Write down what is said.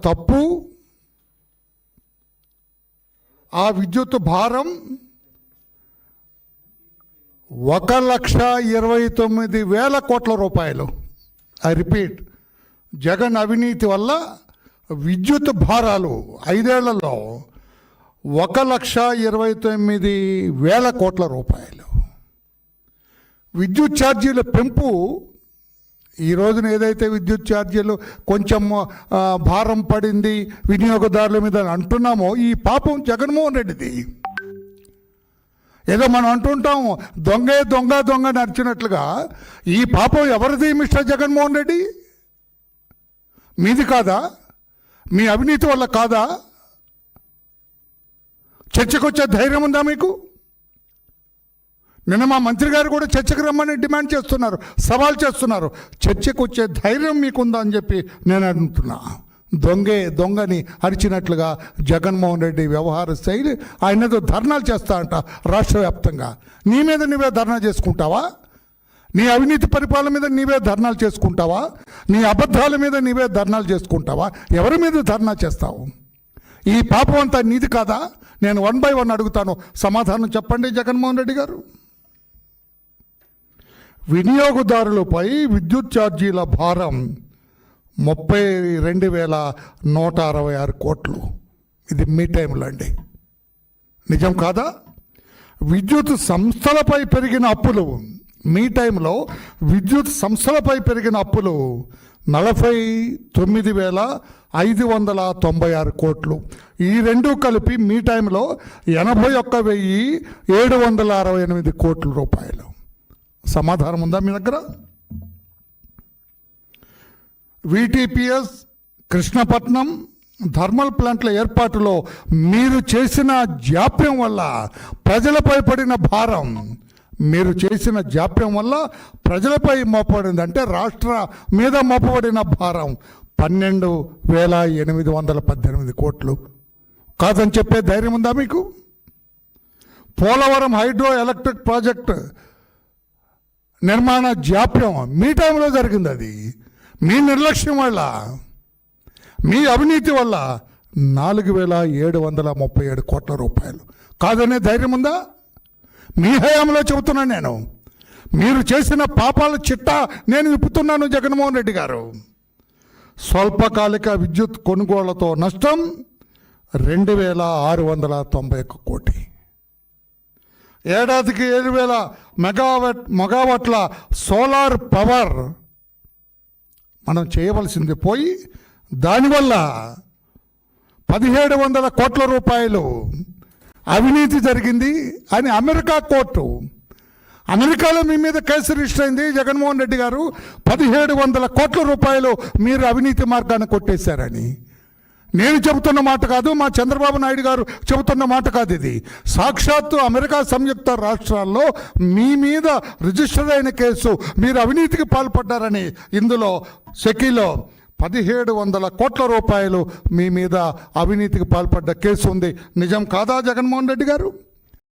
తప్పు. ఆ విద్యుత్ భారం 1,29,000 కోట్ల రూపాయలు. ఐ రిపీట్, జగన్ అవినీతి వల్ల విద్యుత్ భారాలు 5 ఏళ్లలో 1,29,000 కోట్ల రూపాయలు. విద్యుత్ ఛార్జీల పెంపు, ఈ రోజున ఏదైతే విద్యుత్ ఛార్జీలు కొంచెం భారం పడింది వినియోగదారుల మీద అంటున్నామో, ఈ పాపం జగన్మోహన్ రెడ్డిది. ఏదో మనం అంటుంటాం దొంగే దొంగ దొంగ నడిచినట్లుగా, ఈ పాపం ఎవరిది మిస్టర్ జగన్మోహన్ రెడ్డి? మీది కాదా? మీ అవినీతి వల్ల కాదా? చర్చకు వచ్చే ధైర్యం ఉందా మీకు? నిన్న మా మంత్రి గారు కూడా చర్చకు రమ్మని డిమాండ్ చేస్తున్నారు, సవాల్ చేస్తున్నారు. చర్చకు వచ్చే ధైర్యం మీకుందా అని చెప్పి నేను అంటున్నా. దొంగే దొంగని అరిచినట్లుగా జగన్మోహన్ రెడ్డి వ్యవహార శైలి. ఆయనతో ధర్నాలు చేస్తా అంట రాష్ట్ర వ్యాప్తంగా. నీ మీద నీవే ధర్నా చేసుకుంటావా? నీ అవినీతి పరిపాలన మీద నీవే ధర్నాలు చేసుకుంటావా? నీ అబద్ధాల మీద నీవే ధర్నాలు చేసుకుంటావా? ఎవరి మీద ధర్నా చేస్తావు? ఈ పాపం అంతా నీది కాదా? నేను 1 by 1 అడుగుతాను, సమాధానం చెప్పండి జగన్మోహన్ రెడ్డి గారు. వినియోగదారులపై విద్యుత్ ఛార్జీల భారం 32,166 కోట్లు. ఇది మీ టైంలో అండి, నిజం కాదా? విద్యుత్ సంస్థలపై పెరిగిన అప్పులు, మీ టైంలో విద్యుత్ సంస్థలపై పెరిగిన అప్పులు 49,596 కోట్లు. ఈ రెండు కలిపి మీ టైంలో 81,768 కోట్ల రూపాయలు. సమాధానం ఉందా మీ దగ్గర? విటిపిఎస్, కృష్ణపట్నం థర్మల్ ప్లాంట్ల ఏర్పాటులో మీరు చేసిన జాప్యం వల్ల ప్రజలపై పడిన భారం, మీరు చేసిన జాప్యం వల్ల ప్రజలపై మోపబడింది, అంటే రాష్ట్ర మీద మోపబడిన భారం 12,818 కోట్లు. కాదని చెప్పే ధైర్యం ఉందా మీకు? పోలవరం హైడ్రో ఎలక్ట్రిక్ ప్రాజెక్ట్ నిర్మాణ జాప్యం మీ టైంలో జరిగింది. అది మీ నిర్లక్ష్యం వల్ల, మీ అవినీతి వల్ల 4,737 కోట్ల రూపాయలు. కాదనే ధైర్యం ఉందా? మీ హయాంలో చెబుతున్నాను నేను. మీరు చేసిన పాపాల చిట్టా నేను విప్పుతున్నాను జగన్మోహన్ రెడ్డి గారు. స్వల్పకాలిక విద్యుత్ కొనుగోళ్లతో నష్టం 2,691 కోటి. ఏడాదికి 7,000 మెగావాట్ల సోలార్ పవర్ మనం చేయవలసింది పోయి దానివల్ల 1,700 కోట్ల రూపాయలు అవినీతి జరిగింది అని అమెరికా కోర్టు, అమెరికాలో మీ మీద కేసు రిజిస్టర్ అయింది జగన్మోహన్ రెడ్డి గారు. 1,700 కోట్ల రూపాయలు మీరు అవినీతి మార్గాన్ని కొట్టేశారని. నేను చెబుతున్న మాట కాదు, మా చంద్రబాబు నాయుడు గారు చెబుతున్న మాట కాదు. ఇది సాక్షాత్తు అమెరికా సంయుక్త రాష్ట్రాల్లో మీ మీద రిజిస్టర్ అయిన కేసు. మీరు అవినీతికి పాల్పడ్డారని ఇందులో సెకీలో 1,700 కోట్ల రూపాయలు మీ మీద అవినీతికి పాల్పడ్డ కేసు ఉంది. నిజం కాదా జగన్మోహన్ రెడ్డి గారు?